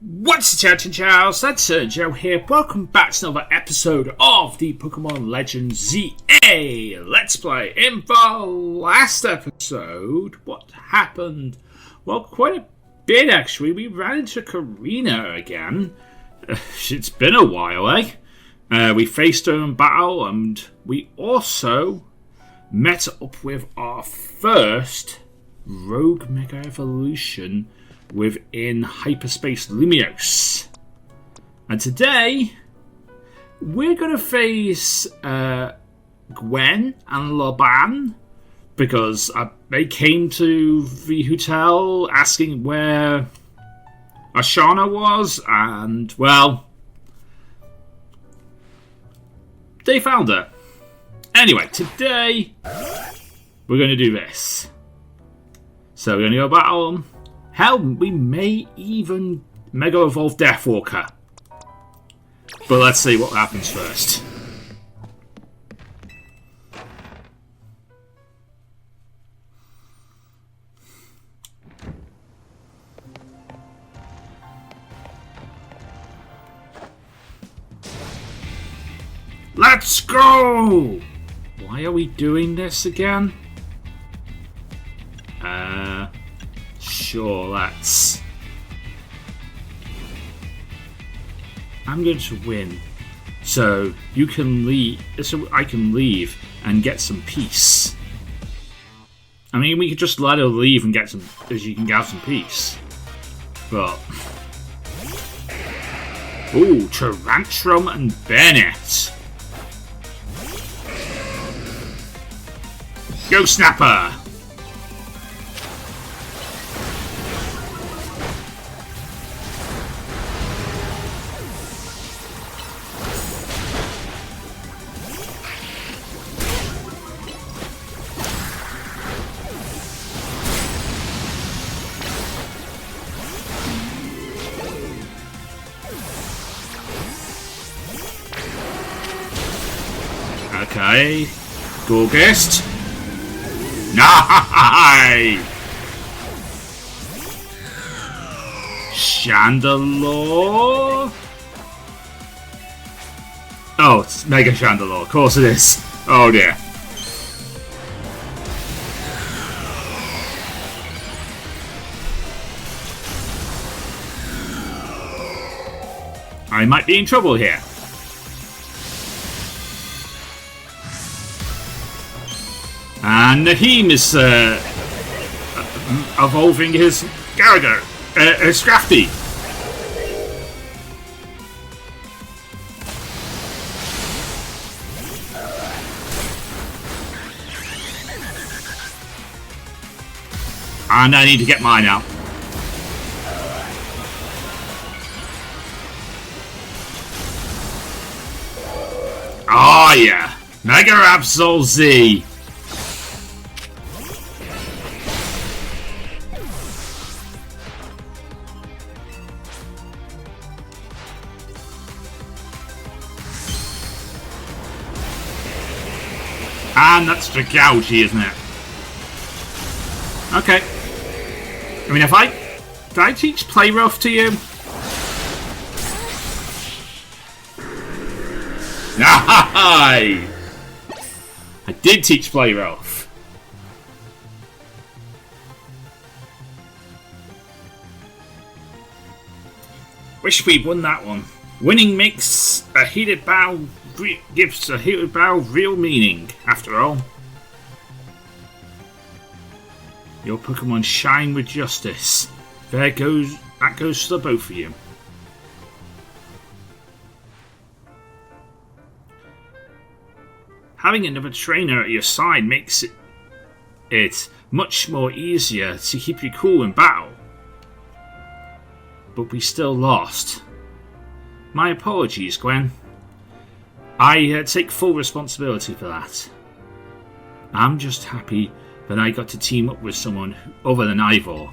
What's the chatting, Charles? That's Joe here. Welcome back to another episode of the Pokemon Legends ZA Let's Play. In the last episode, what happened? Well, quite a bit actually. We ran into Karina again. It's been a while, eh? We faced her in battle, and we also met up with our first Rogue Mega Evolution within Hyperspace Lumiose. And today, we're going to face Gwen and Laban, because they came to the hotel asking where Ashana was, and, well, they found her. Anyway, today, we're going to do this. So we're going to go battle them. Hell, we may even Mega Evolve Deathwalker. But let's see what happens first. Let's go! Why are we doing this again? Sure, let's. I'm going to win, so you can leave. So I can leave and get some peace. I mean, we could just let her leave and get some, as you can have some peace. But ooh, Tarantrum and Bennett. Go Snapper! Okay, Gorgest. Nice! Chandelure? Oh, it's Mega Chandelure. Of course it is. Oh dear. I might be in trouble here. And Naheem is evolving his Gyarados, Scrafty. And I need to get mine out. Oh yeah, Mega Absol Z. And that's the Gougy, isn't it? Okay. I mean, did I teach Play Rough to you? I did teach Play Rough. Wish we'd won that one. Winning makes a heated battle. Gives a heated battle real meaning, after all. Your Pokemon shine with justice. That goes to the both of you. Having another trainer at your side makes it much more easier to keep you cool in battle. But we still lost. My apologies, Gwen. I take full responsibility for that. I'm just happy that I got to team up with someone other than Ivor.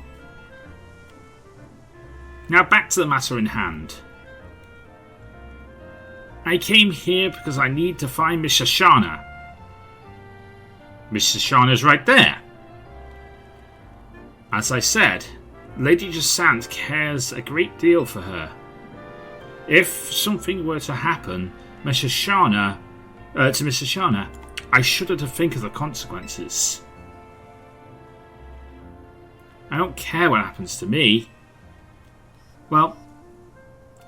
Now back to the matter in hand. I came here because I need to find Miss Ashana. Miss Ashana's right there. As I said, Lady Jasant cares a great deal for her. If something were to happen, to Mrs. Shana, I shudder to think of the consequences. I don't care what happens to me. Well,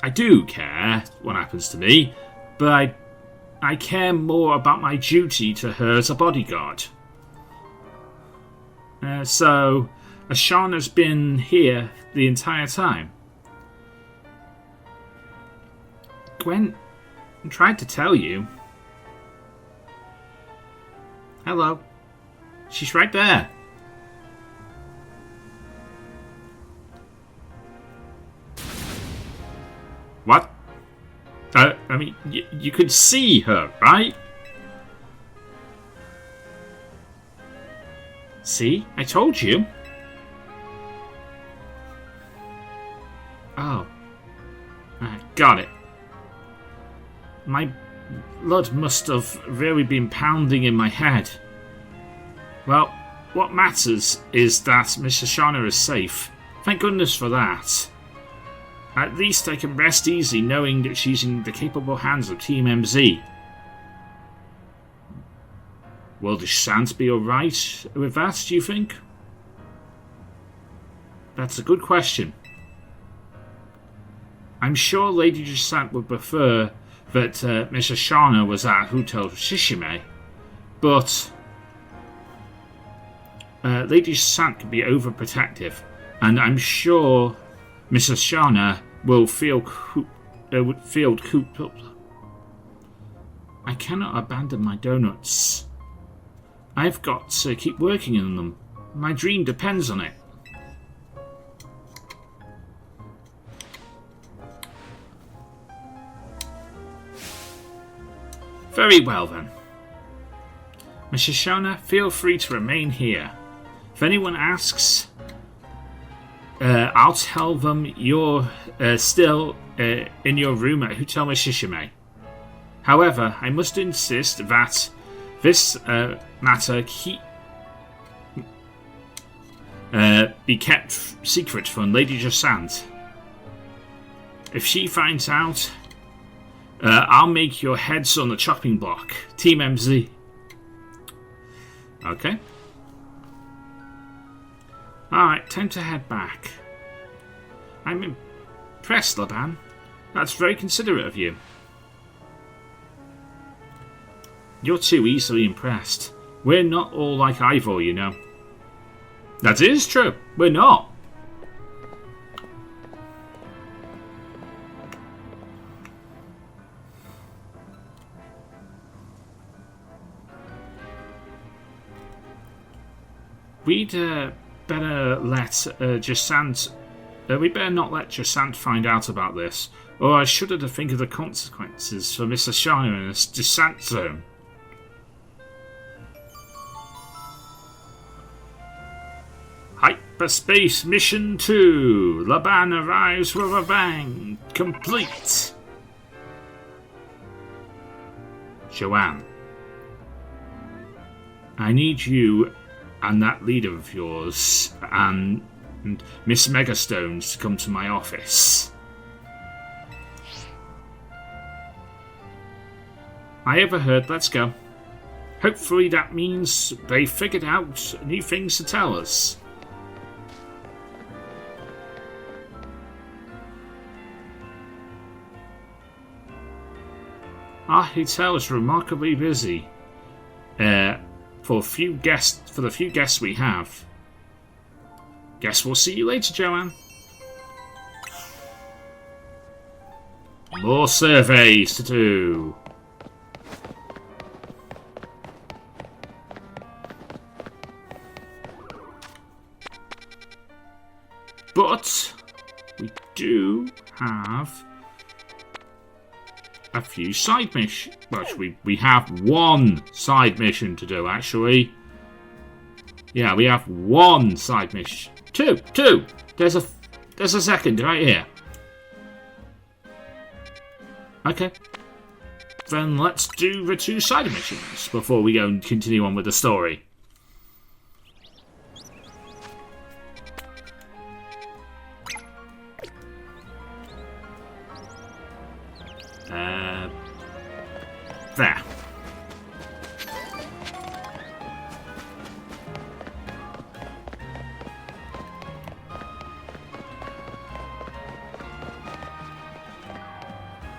I do care what happens to me, but I care more about my duty to her as a bodyguard. So, Ashana's been here the entire time. Gwen tried to tell you. Hello. She's right there. What? I mean, you could see her, right? See? I told you. Oh. I got it. My blood must have really been pounding in my head. Well, what matters is that Mrs. Shana is safe. Thank goodness for that. At least I can rest easy knowing that she's in the capable hands of Team MZ. Will the Sant be alright with that, do you think? That's a good question. I'm sure Lady Jasant would prefer that Mrs. Shana was at Hotel Shishime, but Lady Jasant can be overprotective, and I'm sure Mrs. Shana will feel cooped up. I cannot abandon my donuts. I've got to keep working on them. My dream depends on it. Very well then. Mrs. Shana, feel free to remain here. If anyone asks, I'll tell them you're still in your room at Hotel Mishishime. However, I must insist that this matter be kept secret from Lady Jasant. If she finds out, I'll make your heads on the chopping block. Team MZ. Okay. Alright, time to head back. I'm impressed, Laban. That's very considerate of you. You're too easily impressed. We're not all like Ivor, you know. That is true. We're not. We'd better let Jasant. We better not let Jasant find out about this, or I shudder to think of the consequences for Mr. Shiner in this descent zone. Hyperspace Mission 2. Laban arrives with a bang. Complete. Joanne, I need you and that leader of yours and Miss Megastones to come to my office. I overheard. Let's go. Hopefully that means they figured out new things to tell us. Our hotel is remarkably busy. For the few guests we have. Guess we'll see you later, Joanne. More surveys to do. But we do have a few side missions. Well, we have one side mission to do, actually. Yeah, we have one side mission. Two. There's a second right here. Okay. Then let's do the two side missions before we go and continue on with the story. There.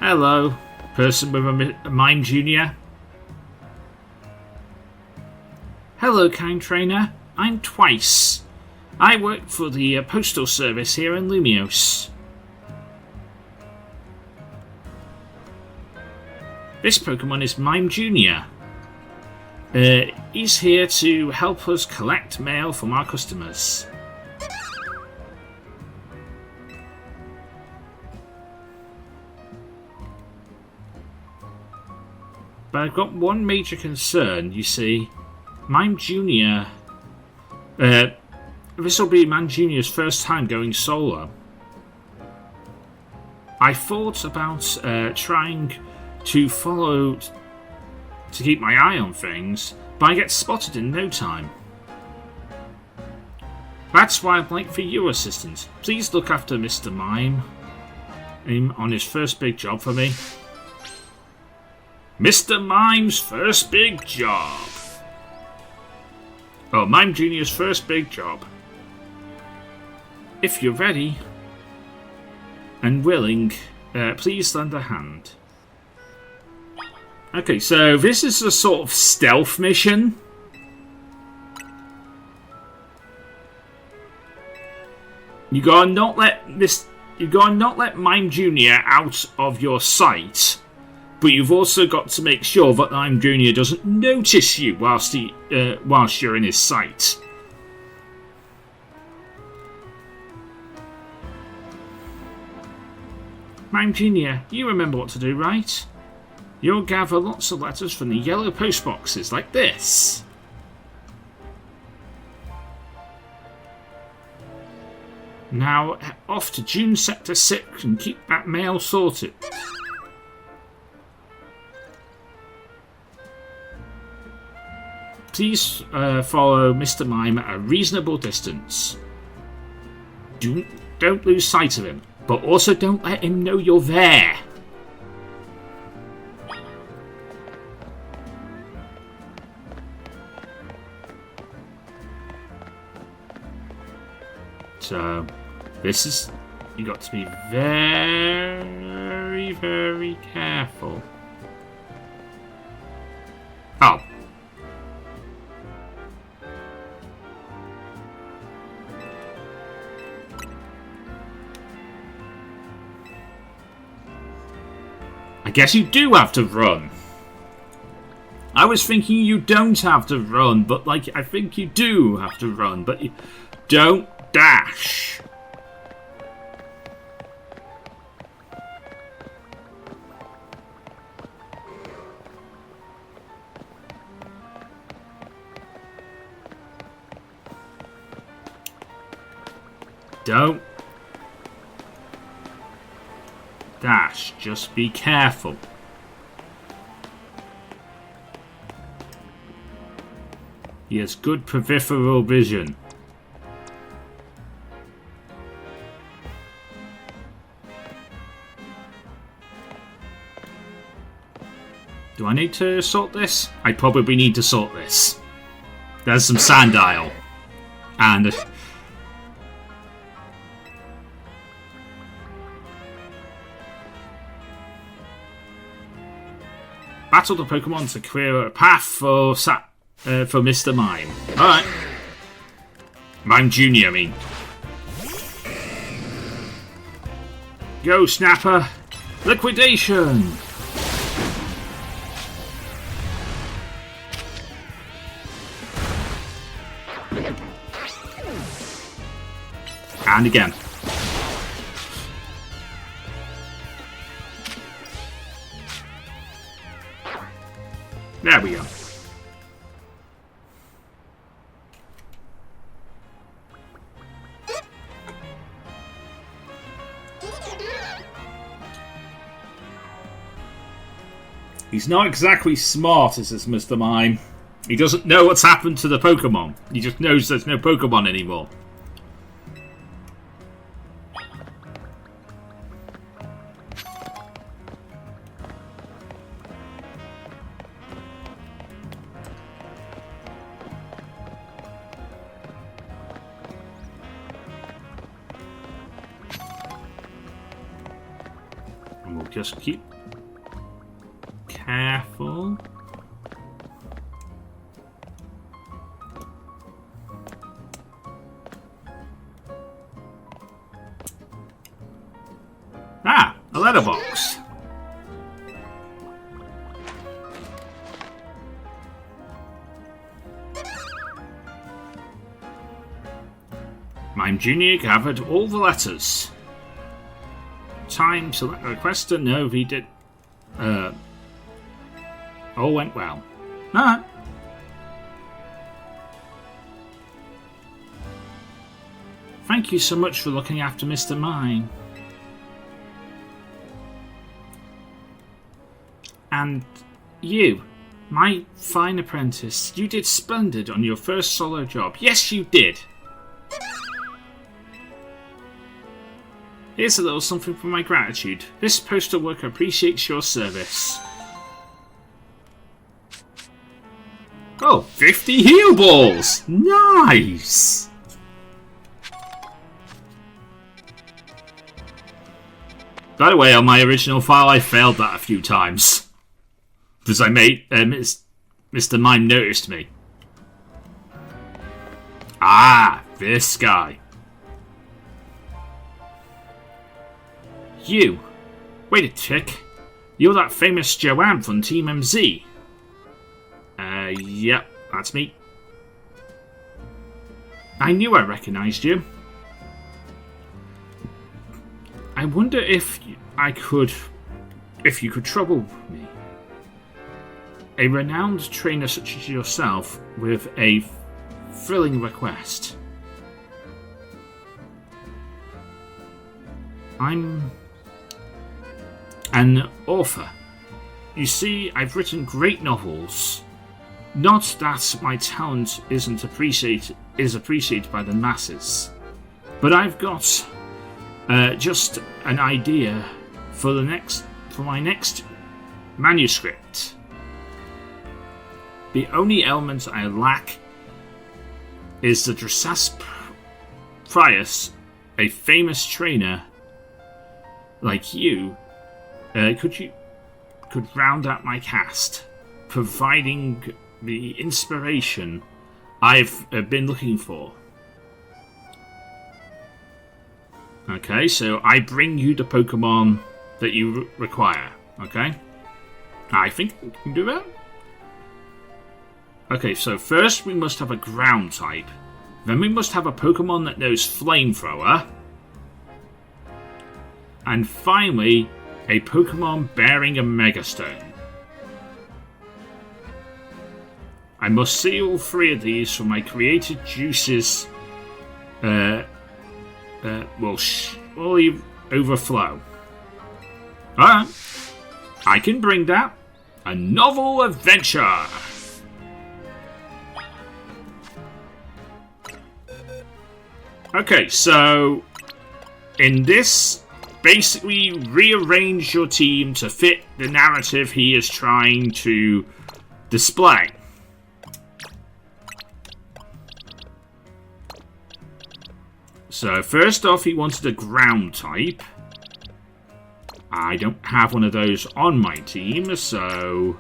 Hello, person with a mime junior. Hello, kind trainer. I'm Twice. I work for the postal service here in Lumios. This Pokemon is Mime Junior. He's here to help us collect mail from our customers. But I've got one major concern, you see. Mime Junior... this will be Mime Junior's first time going solo. I thought about trying to follow... to keep my eye on things, but I get spotted in no time. That's why I'd like for your assistance. Please look after Mr. Mime on his first big job for me. Mr. Mime's first big job. Oh, Mime Junior's first big job. If you're ready and willing, please lend a hand. Okay, so this is a sort of stealth mission. You gotta not let Mime Junior out of your sight. But you've also got to make sure that Mime Junior doesn't notice you whilst you're in his sight. Mime Junior, you remember what to do, right? You'll gather lots of letters from the yellow post boxes, like this. Now, off to June Sector 6 and keep that mail sorted. Please follow Mr. Mime at a reasonable distance. Don't lose sight of him, but also don't let him know you're there. So, this is... you got to be very, very careful. Oh. I guess you do have to run. I was thinking you don't have to run, but like I think you do have to run, but you don't dash. Don't dash, just be careful. He has good peripheral vision. Do I need to sort this? I probably need to sort this. There's some Sandile. And... battle the Pokemon to clear a path for Mr. Mime. Alright. Mime Junior, I mean. Go, Snapper! Liquidation! And again. There we go. He's not exactly smart as this Mr. Mime. He doesn't know what's happened to the Pokemon. He just knows there's no Pokemon anymore. And we'll just keep careful. Ah, a letterbox. Mime Jr. gathered all the letters. Time to request to know if he did. All went well. Alright. Thank you so much for looking after Mr. Mime. And you, my fine apprentice, you did splendid on your first solo job. Yes, you did. Here's a little something for my gratitude. This postal worker appreciates your service. Oh, 50 heal balls! Nice! By the way, on my original file, I failed that a few times. Because I made Mr. Mime noticed me. Ah, this guy. You. Wait a tick. You're that famous Joanne from Team MZ. Yep, that's me. I knew I recognized you. I wonder if you could trouble me. A renowned trainer such as yourself with a thrilling request. I'm an author. You see, I've written great novels. Not that my talent is appreciated by the masses, but I've got just an idea for my next manuscript. The only element I lack is the Dressas Prius, a famous trainer like you. Could round out my cast, providing the inspiration I've been looking for. Okay, so I bring you the Pokemon that you require. Okay, I think we can do that. Okay, so first we must have a ground type. Then we must have a Pokemon that knows Flamethrower. And finally, a Pokemon bearing a Megastone. I must see all three of these for my creative juices will overflow. Alright, I can bring that. A novel adventure. Okay, so in this, basically rearrange your team to fit the narrative he is trying to display. So first off, he wanted a ground type. I don't have one of those on my team, so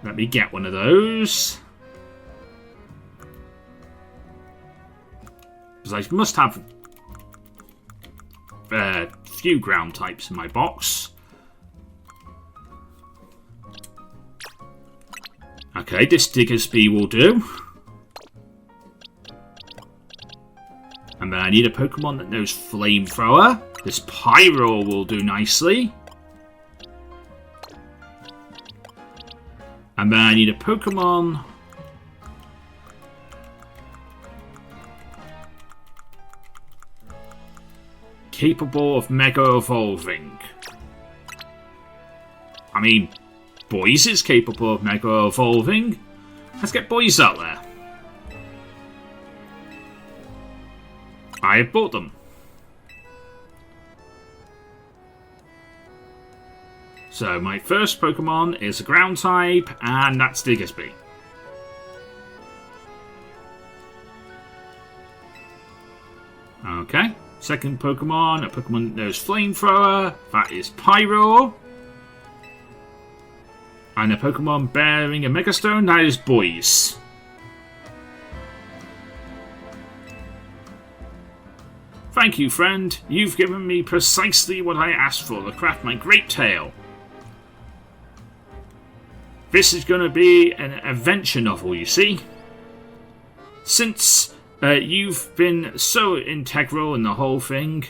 let me get one of those. Because I must have a few ground types in my box. Okay, this Diggersby will do. And then I need a Pokemon that knows Flamethrower. This Pyro will do nicely. And then I need a Pokemon capable of Mega Evolving. I mean, Boys is capable of Mega Evolving. Let's get Boys out there. I have bought them. So my first Pokemon is a ground type, and that's Diggersby. Okay. Second Pokemon, a Pokemon that knows Flamethrower. That is Pyro. And a Pokemon bearing a Megastone, that is Boys. Thank you, friend. You've given me precisely what I asked for to craft my great tale. This is going to be an adventure novel, you see. Since you've been so integral in the whole thing,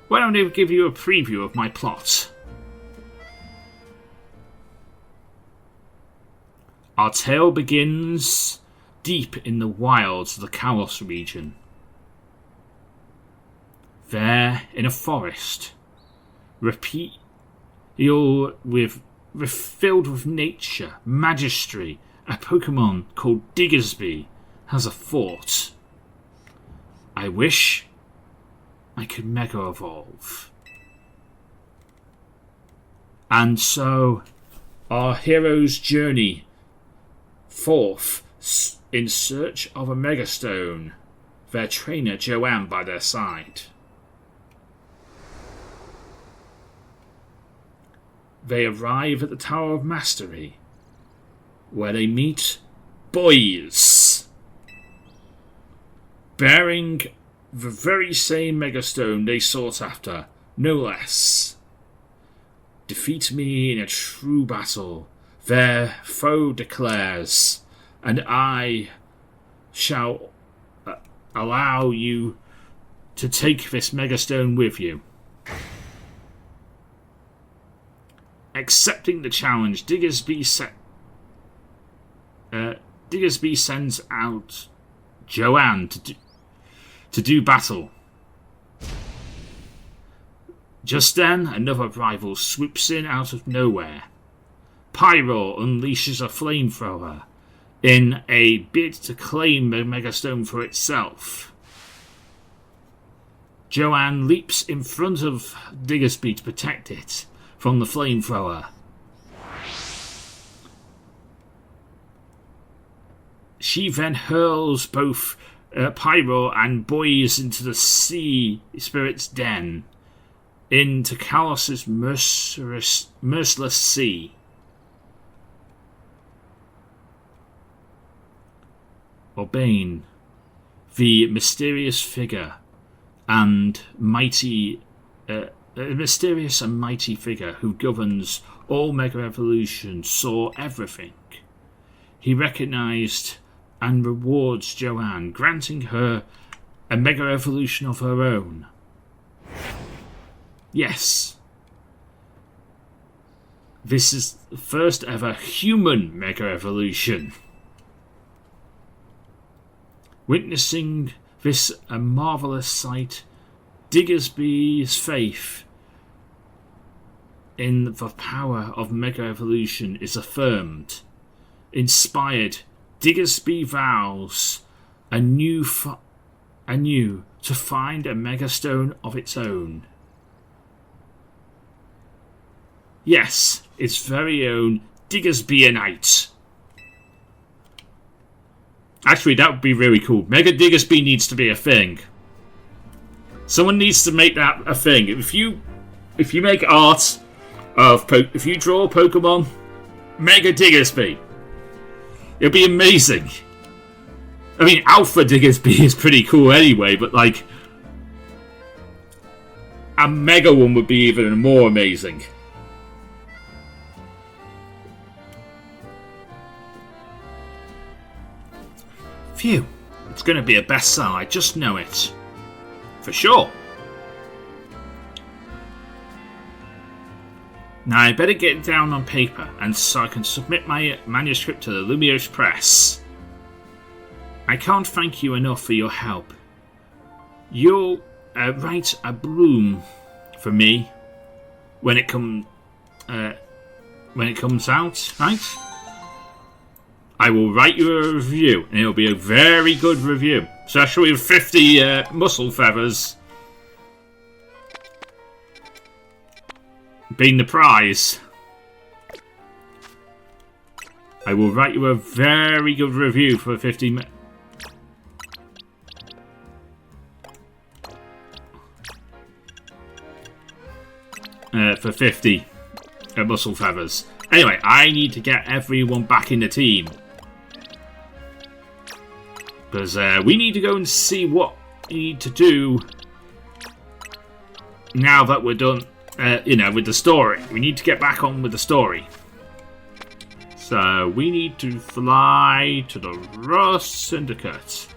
why don't I give you a preview of my plot? Our tale begins deep in the wilds of the Kalos region. There, in a forest, filled with nature, majesty, a Pokemon called Diggersby has a thought. I wish I could Mega Evolve. And so, our heroes journey forth in search of a Megastone, their trainer Joanne by their side. They arrive at the Tower of Mastery, where they meet Boys, bearing the very same Megastone they sought after, no less. Defeat me in a true battle, their foe declares, and I shall allow you to take this Megastone with you. Accepting the challenge, Diggersby sends out Joanne to do battle. Just then, another rival swoops in out of nowhere. Pyro unleashes a flamethrower in a bid to claim the Megastone for itself. Joanne leaps in front of Diggersby to protect it from the flamethrower. She then hurls both Pyro and Boys into the sea spirit's den, into Kalos' merciless sea. Urbane, the mysterious figure and mighty a mysterious and mighty figure who governs all Mega Evolution, saw everything. He recognized and rewards Joanne, granting her a Mega Evolution of her own. Yes, this is the first ever human Mega Evolution. Witnessing this a marvellous sight, Diggersby's faith in the power of Mega Evolution is affirmed. Inspired, Diggersby vows anew to find a Megastone of its own. Yes, its very own Diggersbyonite. Actually, that would be really cool. Mega Diggersby needs to be a thing. Someone needs to make that a thing. If you make art of if you draw Pokemon, Mega Diggersby, it'll be amazing. I mean, Alpha Diggersby is pretty cool anyway, but like a Mega one would be even more amazing. Phew, it's going to be a bestseller. I just know it. For sure. Now I better get it down on paper, and so I can submit my manuscript to the Lumiose Press. I can't thank you enough for your help. You'll write a bloom for me when it comes out, right? I will write you a review, and it'll be a very good review, especially with 50 muscle feathers being the prize. I will write you a very good review for 50 for 50 muscle feathers. Anyway, I need to get everyone back in the team. Because we need to go and see what we need to do now that we're done, with the story. We need to get back on with the story. So we need to fly to the Rust Syndicate.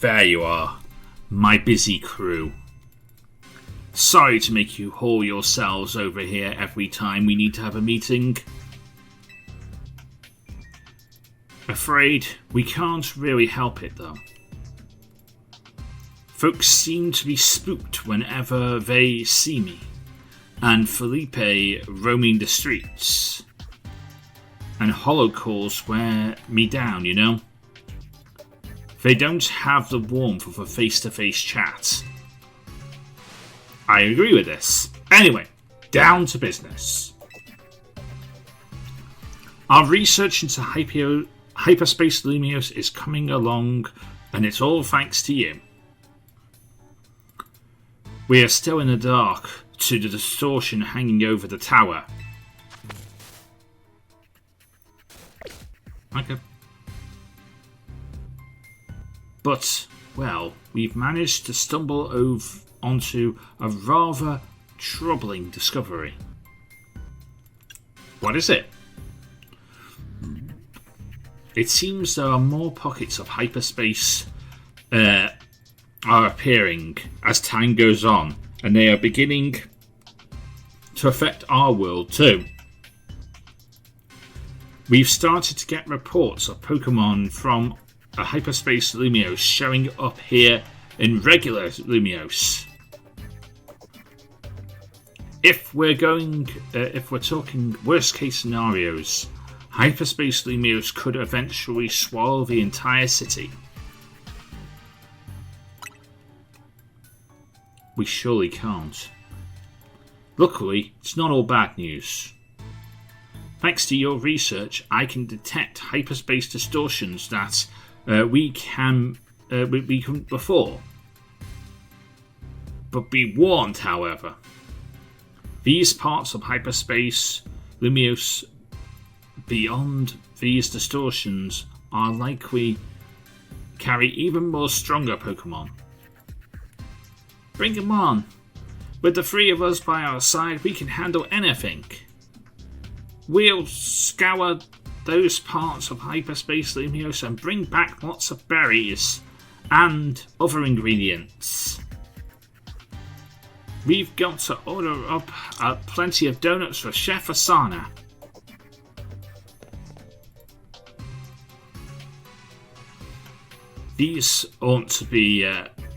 There you are, my busy crew. Sorry to make you haul yourselves over here every time we need to have a meeting. Afraid we can't really help it though. Folks seem to be spooked whenever they see me, and Felipe roaming the streets. And hollow calls wear me down, you know? They don't have the warmth of a face-to-face chat. I agree with this. Anyway, down to business. Our research into hyperspace Lumios is coming along, and it's all thanks to you. We are still in the dark to the distortion hanging over the tower. Okay. But, well, we've managed to stumble onto a rather troubling discovery. What is it? It seems there are more pockets of hyperspace are appearing as time goes on, and they are beginning to affect our world too. We've started to get reports of Pokémon from a hyperspace Lumios showing up here in regular Lumios. If we're talking worst case scenarios, hyperspace Lumios could eventually swallow the entire city. We surely can't. Luckily, it's not all bad news. Thanks to your research, I can detect hyperspace distortions that we couldn't before. But be warned, however. These parts of hyperspace Lumios beyond these distortions are likely carry even more stronger Pokémon. Bring them on. With the three of us by our side, we can handle anything. We'll scour those parts of hyperspace Lumios and bring back lots of berries and other ingredients. We've got to order up plenty of donuts for Chef Asana. These ought to be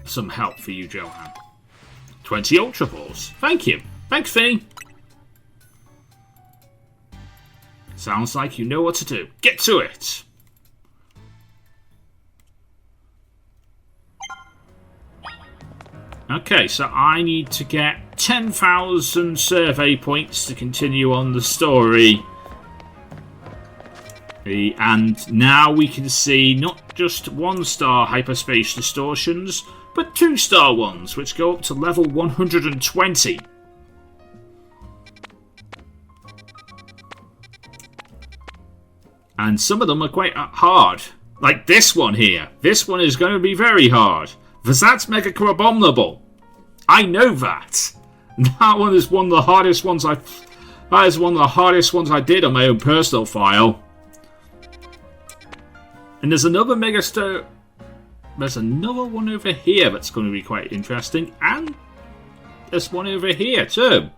some help for you, Johan. 20 Ultra Balls. Thank you. Thanks, Finny. Sounds like you know what to do. Get to it! Okay, so I need to get 10,000 survey points to continue on the story. And now we can see not just 1-star hyperspace distortions, but 2-star ones, which go up to level 120. And some of them are quite hard. Like this one here. This one is going to be very hard. Because that's Mega Abominable. I know that. That one is one of the hardest ones I did on my own personal file. And there's another There's another one over here that's going to be quite interesting. And there's one over here too.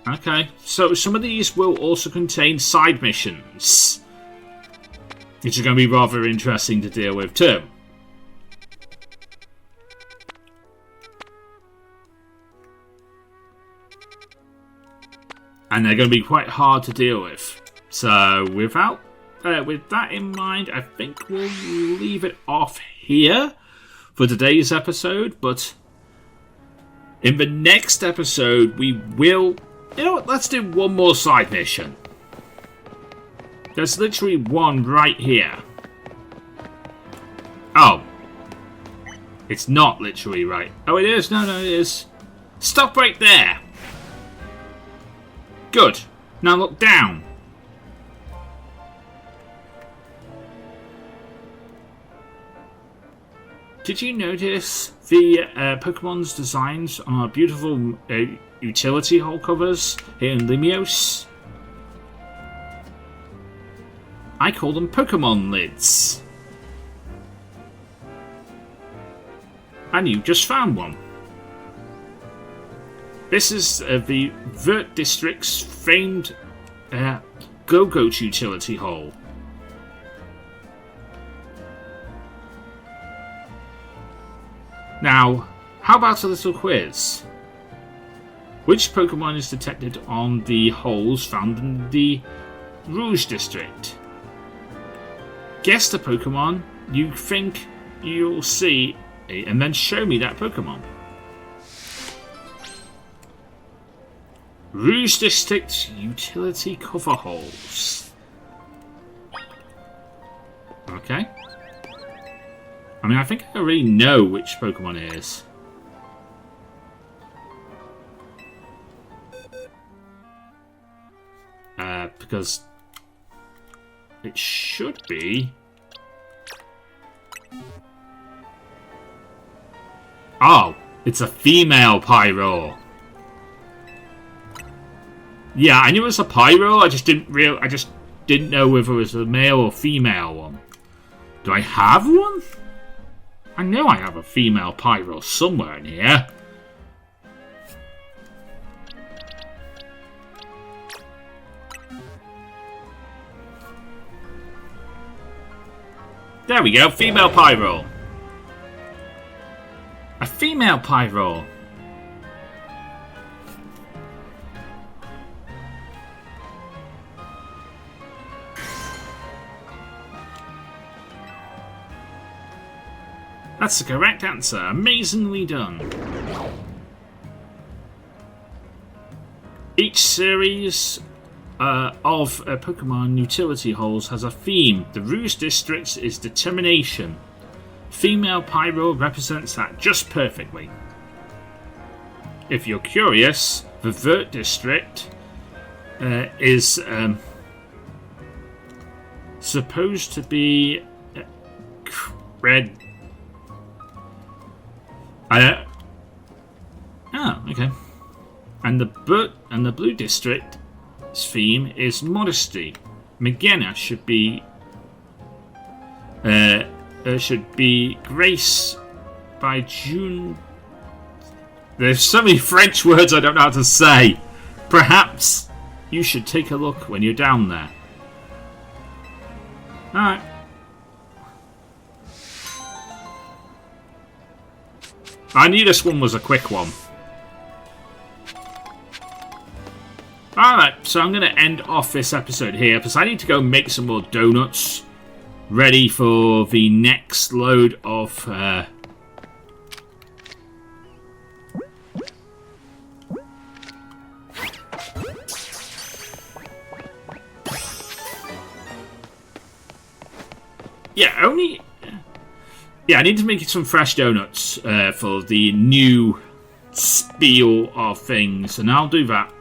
Okay, so some of these will also contain side missions, which are going to be rather interesting to deal with too. and they're going to be quite hard to deal with. So with that in mind, I think we'll leave it off here for today's episode. But in the next episode, we will... You know what? Let's do one more side mission. There's literally one right here. Oh. It's not literally right. Oh, it is. No, it is. Stop right there. Good. Now look down. Did you notice the Pokemon's designs on our beautiful utility hole covers here in Limios? I call them Pokemon lids. And you just found one. This is the Vert District's famed Go-Goat utility hole. Now, how about a little quiz? Which Pokemon is detected on the holes found in the Rouge District? Guess the Pokemon you think you'll see and then show me that Pokemon. Rouge District utility cover holes. Okay. I mean, I think I already know which Pokemon it is. Because it should be... Oh, it's a female Pyro. Yeah, I knew it was a Pyro. I just didn't know whether it was a male or female one. Do I have one? I know I have a female Pyro somewhere in here. There we go, female Pyro. A female Pyro. That's the correct answer. Amazingly done. Each series of Pokemon utility holes has a theme. The Rouge District is determination. Female Pyro represents that just perfectly. If you're curious, the Vert District is supposed to be red. Okay. And the Blue District's theme is modesty. Magena should be Grace by June. There's so many French words I don't know how to say. Perhaps you should take a look when you're down there. Alright. I knew this one was a quick one. Alright, so I'm going to end off this episode here because I need to go make some more donuts ready for the next load of I need to make some fresh donuts for the new spiel of things, and I'll do that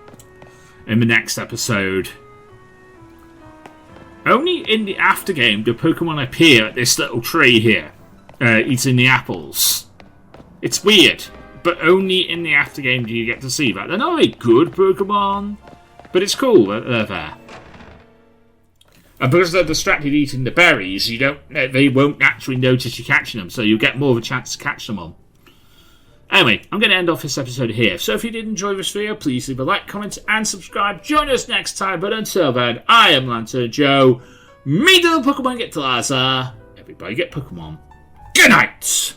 in the next episode. Only in the aftergame do Pokemon appear at this little tree here, eating the apples. It's weird, but only in the aftergame do you get to see that. They're not very good Pokemon, but it's cool that they're there. And because they're distracted eating the berries, they won't actually notice you catching them, so you'll get more of a chance to catch them on. Anyway, I'm going to end off this episode here. So if you did enjoy this video, please leave a like, comment, and subscribe. Join us next time. But until then, I am Lantern Joe. Me to the Pokemon get to Laza. Everybody get Pokemon. Good night!